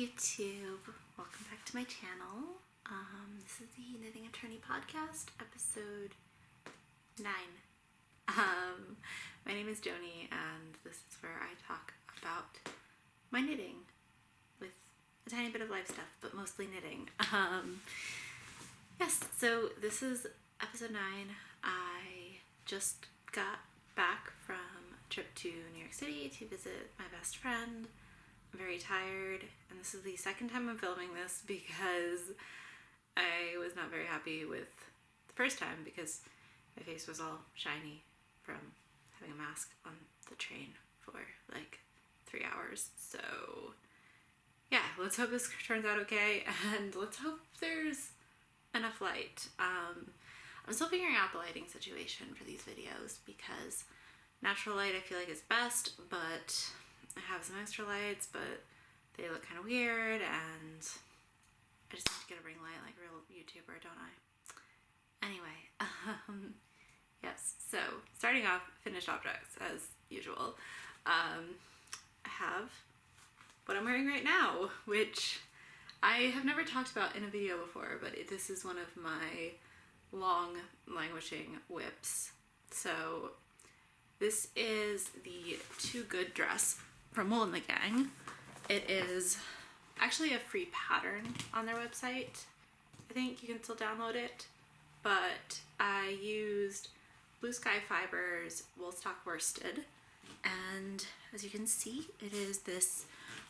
YouTube, welcome back to my channel. This is the Knitting Attorney Podcast, episode 9. My name is Joni, and this is where I talk about my knitting with a tiny bit of life stuff, but mostly knitting. Yes, so this is episode 9. I just got back from a trip to New York City to visit my best friend. I'm very tired, and this is the second time I'm filming this because I was not very happy with the first time because my face was all shiny from having a mask on the train for like 3 hours. So yeah, let's hope this turns out okay, and let's hope there's enough light. I'm still figuring out the lighting situation for these videos because natural light I feel like is best, but I have some extra lights, but they look kind of weird, and I just need to get a ring light like a real YouTuber, don't I? Anyway, yes, so starting off, finished objects as usual. I have what I'm wearing right now, which I have never talked about in a video before, but this is one of my long languishing whips. So this is the Too Good dress from Wool and the Gang. It is actually a free pattern on their website. I think you can still download it, but I used Blue Sky Fibers Woolstock worsted, and as you can see, it is this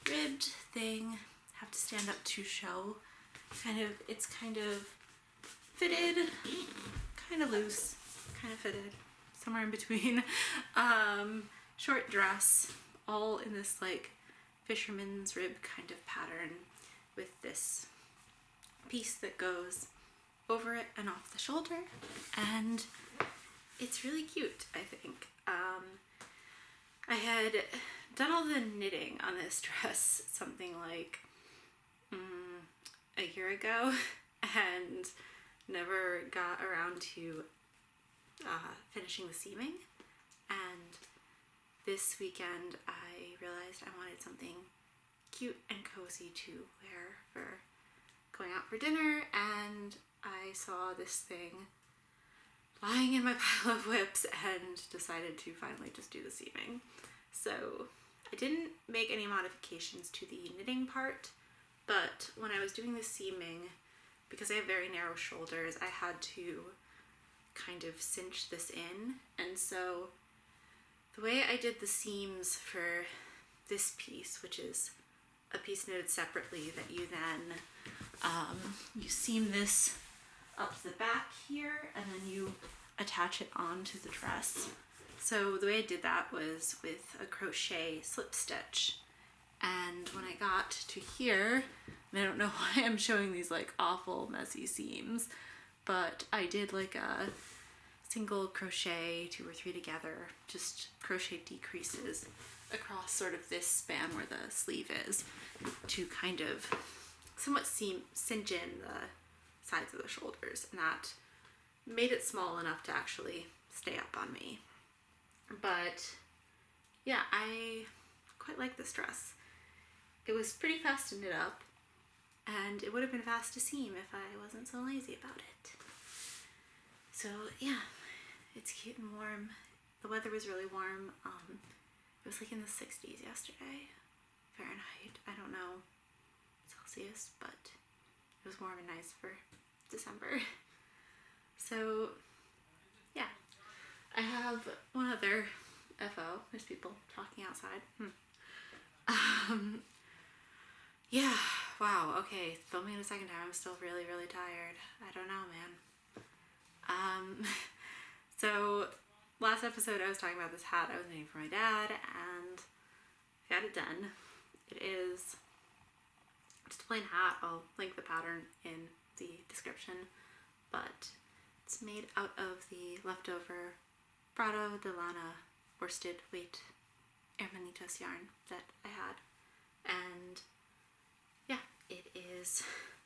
ribbed thing. Have to stand up to show. It's kind of fitted, kind of loose, kind of fitted, somewhere in between. Short dress, all in this like fisherman's rib kind of pattern with this piece that goes over it and off the shoulder, and it's really cute, I think. I had done all the knitting on this dress something like a year ago and never got around to finishing the seaming, and this weekend I realized I wanted something cute and cozy to wear for going out for dinner, and I saw this thing lying in my pile of whips and decided to finally just do the seaming. So I didn't make any modifications to the knitting part, but when I was doing the seaming, because I have very narrow shoulders, I had to kind of cinch this in, and so the way I did the seams for this piece, which is a piece knitted separately that you then, you seam this up to the back here and then you attach it onto the dress. So the way I did that was with a crochet slip stitch. And when I got to here, and I don't know why I'm showing these like awful messy seams, but I did like a single crochet 2 or 3 together, just crochet decreases across sort of this span where the sleeve is to kind of somewhat cinch in the sides of the shoulders, and that made it small enough to actually stay up on me. But yeah, I quite like this dress. It was pretty fast to knit up, and it would have been fast to seam if I wasn't so lazy about it. So yeah, it's cute and warm. The weather was really warm. It was like in the 60s yesterday, Fahrenheit. I don't know Celsius, but it was warm and nice for December. So yeah, I have one other FO. There's people talking outside. Yeah, wow, okay, filming it a second time, I'm still really, really tired. I don't know, man. So last episode I was talking about this hat I was making for my dad, and I got it done. It is just a plain hat. I'll link the pattern in the description, but it's made out of the leftover Brado de Lana worsted weight Hermanitas yarn that I had, and yeah, it is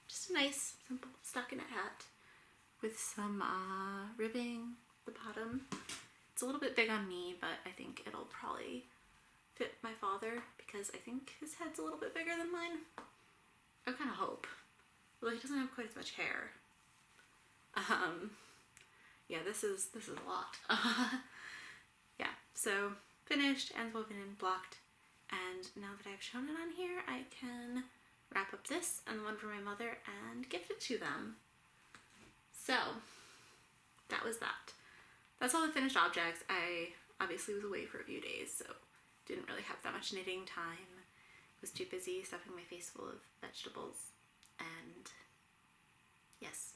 just a nice, simple stockinette hat with some ribbing at the bottom. It's a little bit big on me, but I think it'll probably fit my father because I think his head's a little bit bigger than mine. I kind of hope. Well, he doesn't have quite as much hair. Yeah, this is a lot. Yeah, so finished, ends woven and blocked, and now that I've shown it on here, I can wrap up this and the one for my mother and gift it to them. So that was that. That's all the finished objects. I obviously was away for a few days, so didn't really have that much knitting time. Was too busy stuffing my face full of vegetables, and yes.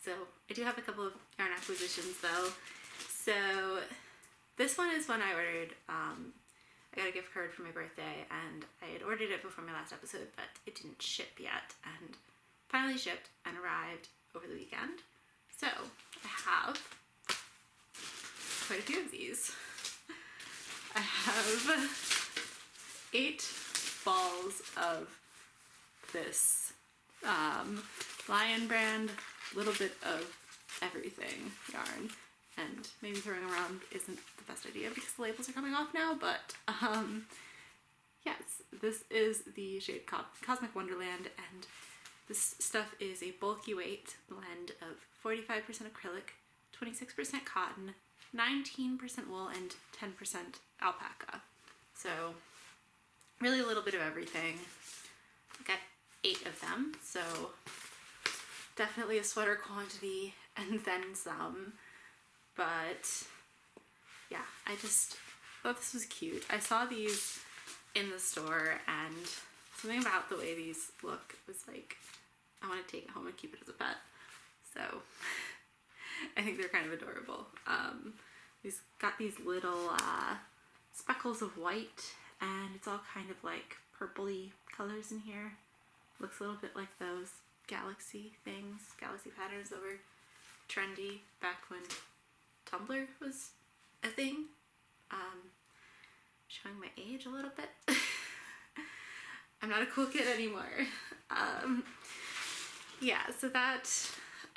So I do have a couple of yarn acquisitions though. So this one is one I ordered. I got a gift card for my birthday, and I had ordered it before my last episode, but it didn't ship yet, and finally shipped and arrived over the weekend. So I have quite a few of these. I have 8 balls of this Lion brand, little bit of everything yarn, and maybe throwing around isn't the best idea because the labels are coming off now, but yes, this is the shade Cosmic Wonderland, and this stuff is a bulky weight blend of 45% acrylic, 26% cotton, 19% wool, and 10% alpaca. So really a little bit of everything. I got 8 of them, so definitely a sweater quantity and then some. But yeah, I just thought this was cute. I saw these in the store, and something about the way these look was like, I want to take it home and keep it as a pet. So I think they're kind of adorable. These got these little speckles of white, and it's all kind of like purpley colors in here. Looks a little bit like those galaxy things, galaxy patterns that were trendy back when Tumblr was a thing. Showing my age a little bit. I'm not a cool kid anymore. Yeah, so that,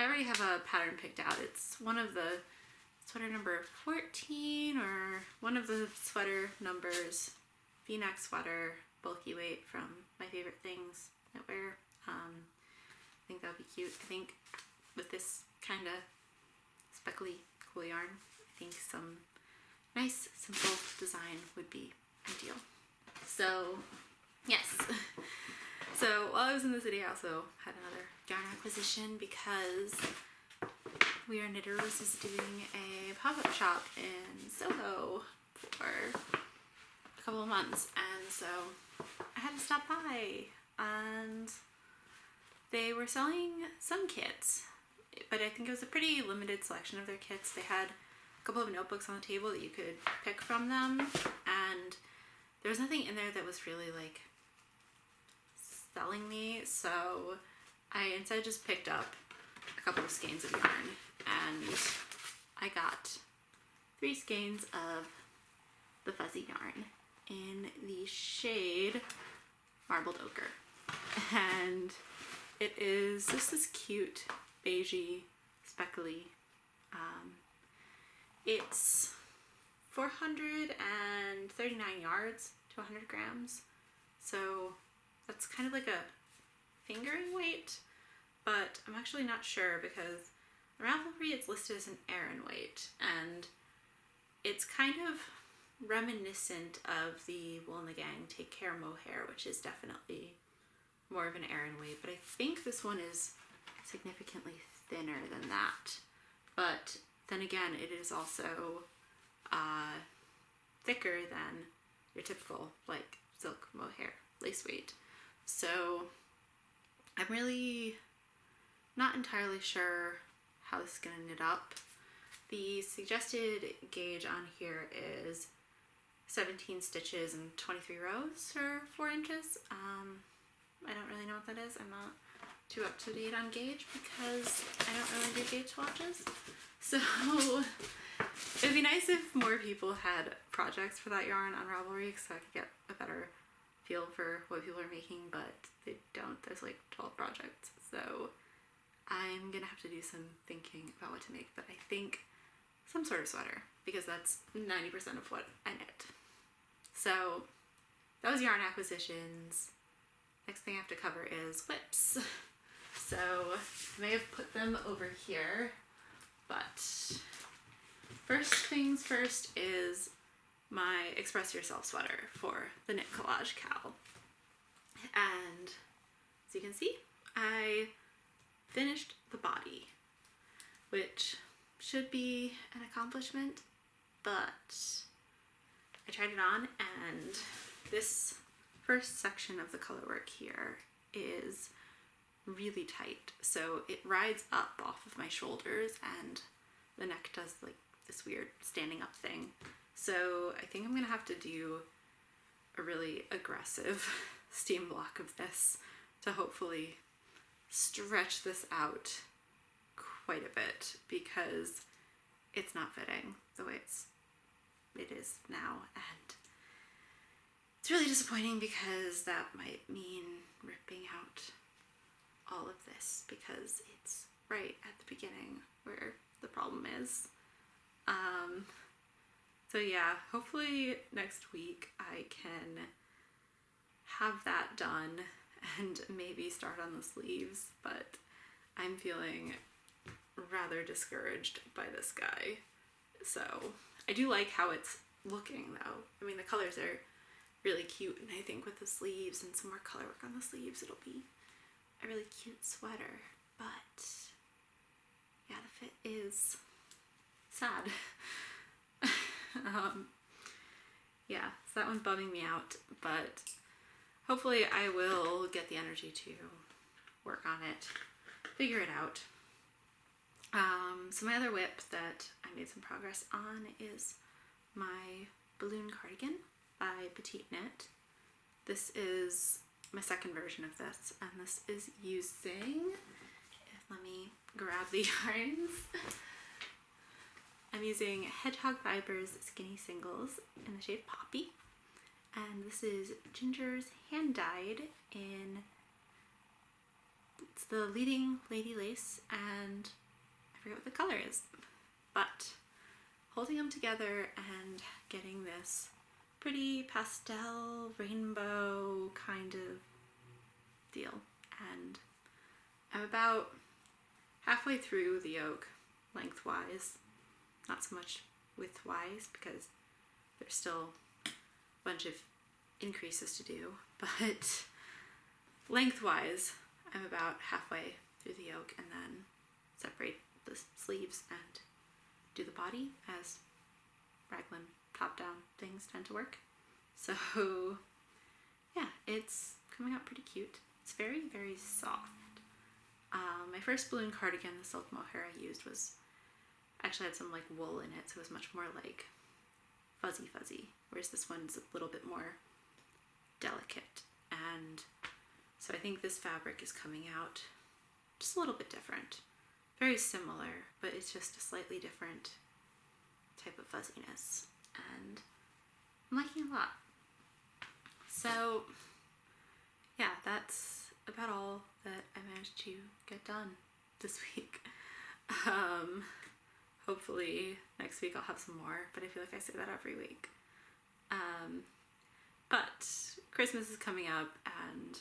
I already have a pattern picked out. It's one of the sweater number 14, or one of the sweater numbers, V-neck sweater, bulky weight, from my favorite things I wear. I think that would be cute. I think with this kind of speckly cool yarn, I think some nice simple design would be ideal. So yes. So while I was in the city, I also had another yarn acquisition because We Are Knitters is doing a pop-up shop in Soho for a couple of months, and so I had to stop by, and they were selling some kits, but I think it was a pretty limited selection of their kits. They had a couple of notebooks on the table that you could pick from them, and there was nothing in there that was really like selling me, so I instead just picked up a couple of skeins of yarn, and I got 3 skeins of the fuzzy yarn in the shade Marbled Ochre, and it is just this cute beigey speckly. It's 439 yards to 100 grams, so that's kind of like a fingering weight, but I'm actually not sure because on Ravelry it's listed as an Aran weight, and it's kind of reminiscent of the Wool in the Gang Take Care Mohair, which is definitely more of an Aran weight, but I think this one is significantly thinner than that. But then again, it is also thicker than your typical like silk mohair lace weight. So I'm really not entirely sure how this is going to knit up. The suggested gauge on here is 17 stitches and 23 rows for 4 inches. I don't really know what that is. I'm not too up to date on gauge because I don't really do gauge swatches. So it'd be nice if more people had projects for that yarn on Ravelry so I could get a better feel for what people are making, but they don't. There's like 12 projects. So I'm gonna have to do some thinking about what to make, but I think some sort of sweater because that's 90% of what I knit. So that was yarn acquisitions. next thing I have to cover is whips. So I may have put them over here, but first things first is my Express Yourself sweater for the Knit Collage Cowl. And as you can see, I finished the body, which should be an accomplishment, but I tried it on, and this first section of the color work here is really tight, so it rides up off of my shoulders and the neck does like this weird standing up thing. So I think I'm gonna have to do a really aggressive steam block of this to hopefully stretch this out quite a bit, because it's not fitting the way it is now, and it's really disappointing because that might mean ripping out all of this, because it's right at the beginning where the problem is. So yeah, hopefully next week I can have that done and maybe start on the sleeves, but I'm feeling rather discouraged by this guy. So I do like how it's looking though. I mean, the colors are really cute, and I think with the sleeves and some more color work on the sleeves, it'll be a really cute sweater. But yeah, the fit is sad. Yeah, so that one's bumming me out, but hopefully I will get the energy to work on it, figure it out. So my other whip that I made some progress on is my balloon cardigan by Petite Knit. This is my second version of this, and this is using, let me grab the yarns. I'm using Hedgehog Fibers Skinny Singles in the shade Poppy, and this is Ginger's hand dyed in, it's the Leading Lady Lace, and I forget what the color is, but holding them together and getting this pretty pastel rainbow kind of deal. And I'm about halfway through the yoke lengthwise, not so much widthwise because there's still a bunch of increases to do, but lengthwise I'm about halfway through the yoke, and then separate the sleeves and do the body as raglan top-down things tend to work. So yeah, it's coming out pretty cute. It's very, very soft. My first balloon cardigan, the silk mohair I used, was actually had some like wool in it, so it was much more like fuzzy, whereas this one's a little bit more delicate. And so I think this fabric is coming out just a little bit different. Very similar, but it's just a slightly different type of fuzziness, and I'm liking it a lot. So yeah, that's about all that I managed to get done this week. Hopefully next week I'll have some more, but I feel like I say that every week. But Christmas is coming up, and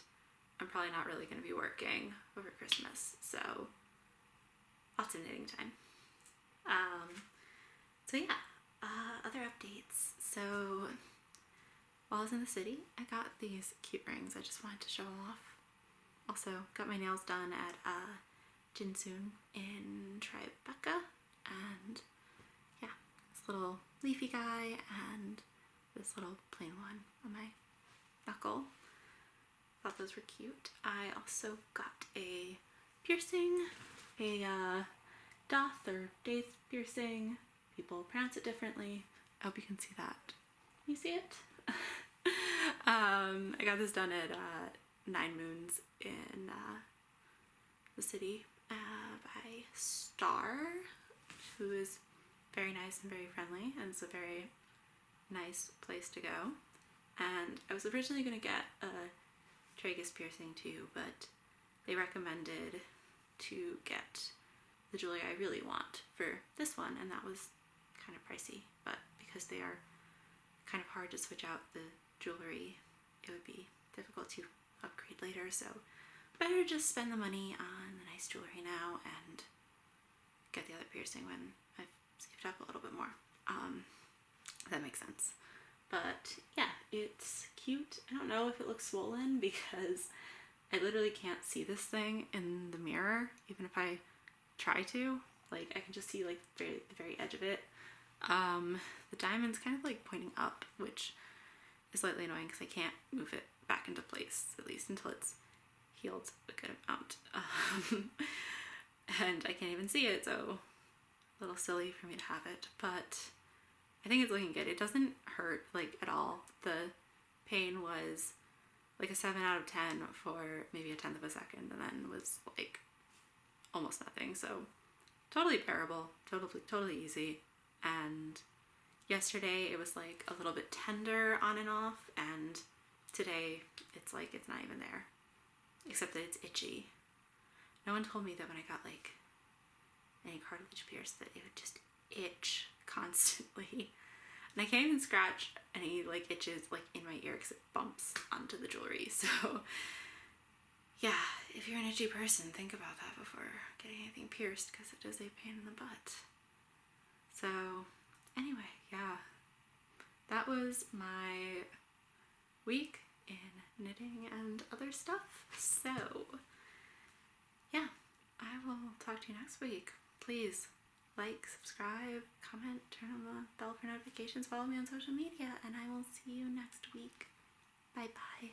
I'm probably not really going to be working over Christmas, so lots of knitting time. So yeah, other updates. So while I was in the city, I got these cute rings. I just wanted to show them off. Also got my nails done at Jinsoon in Tribeca, and yeah, this little leafy guy and this little plain one on my knuckle. Thought those were cute. I also got a piercing, a doth or daith piercing. People pronounce it differently. I hope you can see that. Can you see it? I got this done at 9 Moons in the city by Star, who is very nice and very friendly, and it's a very nice place to go. And I was originally going to get a tragus piercing too, but they recommended to get the jewelry I really want for this one, and that was kind of pricey, but because they are kind of hard to switch out the jewelry, it would be difficult to upgrade later, so better just spend the money on the nice jewelry now and get the other piercing when I've saved up a little bit more. If that makes sense. But yeah, it's cute. I don't know if it looks swollen because I literally can't see this thing in the mirror, even if I try to. Like, I can just see like the very edge of it. The diamond's kind of like pointing up, which is slightly annoying because I can't move it back into place, at least until it's healed a good amount. And I can't even see it, so a little silly for me to have it, but I think it's looking good. It doesn't hurt like at all. The pain was like a 7 out of 10 for maybe a tenth of a second, and then was like almost nothing. So totally bearable, totally easy. And yesterday it was like a little bit tender on and off, and today it's like it's not even there, except that it's itchy. No one told me that when I got like any cartilage pierced that it would just itch constantly. And I can't even scratch any like itches like in my ear because it bumps onto the jewelry. So yeah, if you're an itchy person, think about that before getting anything pierced because it is a pain in the butt. So anyway, yeah, that was my week in knitting and other stuff. So yeah, I will talk to you next week. Please like, subscribe, comment, turn on the bell for notifications, follow me on social media, and I will see you next week. Bye bye.